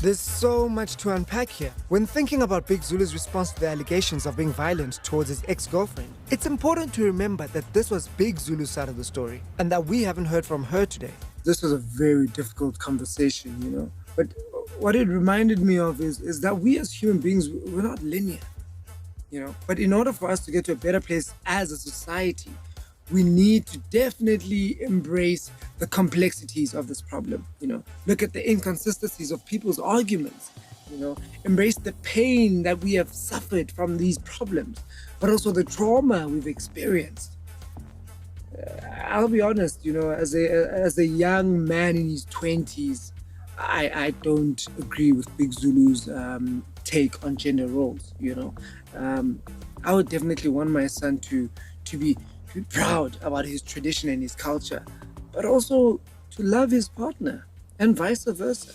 There's so much to unpack here. When thinking about Big Zulu's response to the allegations of being violent towards his ex-girlfriend, it's important to remember that this was Big Zulu's side of the story, and that we haven't heard from her today. This was a very difficult conversation, you know. But what it reminded me of is that we as human beings, we're not linear, you know. But in order for us to get to a better place as a society, we need to definitely embrace the complexities of this problem, you know. Look at the inconsistencies of people's arguments, you know. Embrace the pain that we have suffered from these problems, but also the trauma we've experienced. I'll be honest, you know, as a young man in his 20s, I don't agree with Big Zulu's take on gender roles, you know. I would definitely want my son to be proud about his tradition and his culture, but also to love his partner and vice versa.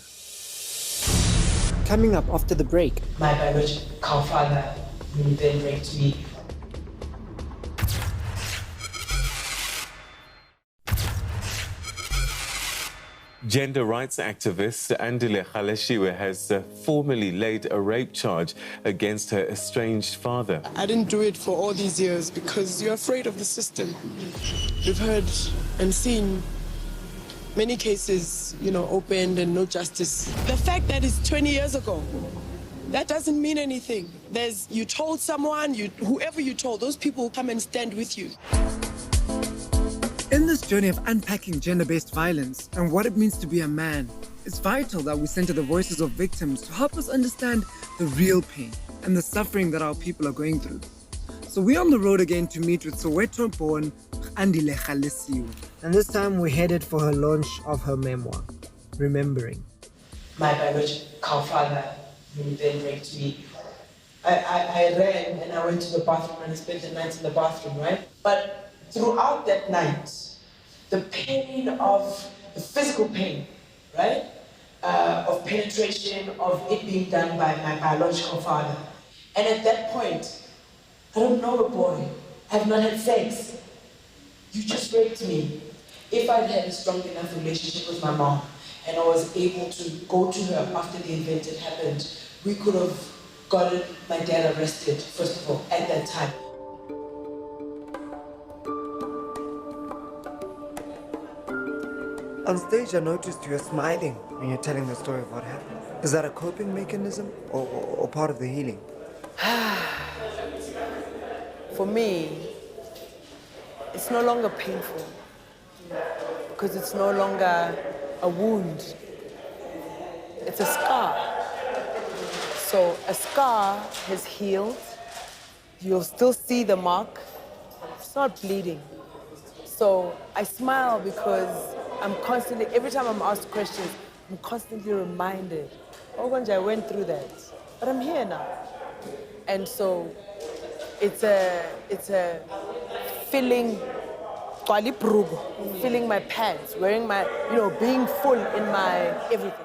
Coming up after the break, my biological father will then raped me. Gender rights activist Andile Gaelesiwe has formally laid a rape charge against her estranged father. I didn't do it for all these years because you're afraid of the system. We've heard and seen many cases, you know, opened and no justice. The fact that it's 20 years ago, that doesn't mean anything. You told someone, whoever you told, those people will come and stand with you. In this journey of unpacking gender-based violence and what it means to be a man, it's vital that we center the voices of victims to help us understand the real pain and the suffering that our people are going through. So we're on the road again to meet with Soweto-born Andile Gaelesiwe. and this time we headed for her launch of her memoir, Remembering. My biological father will then raped me. I ran and I went to the bathroom and I spent the night in the bathroom, right? But throughout that night, the pain of the physical pain, right? Of penetration, of it being done by my biological father. And at that point, I don't know a boy. I have not had sex. You just raped me. If I'd had a strong enough relationship with my mom and I was able to go to her after the event had happened, we could have gotten my dad arrested, first of all, at that time. On stage, I noticed you are smiling when you're telling the story of what happened. Is that a coping mechanism or part of the healing? For me, it's no longer painful because it's no longer a wound. It's a scar. So a scar has healed. You'll still see the mark. It's not bleeding. So I smile because I'm constantly, every time I'm asked questions, I'm constantly reminded, oh, Gonja, I went through that, but I'm here now. And so it's a filling my pants, wearing my, being full in my everything.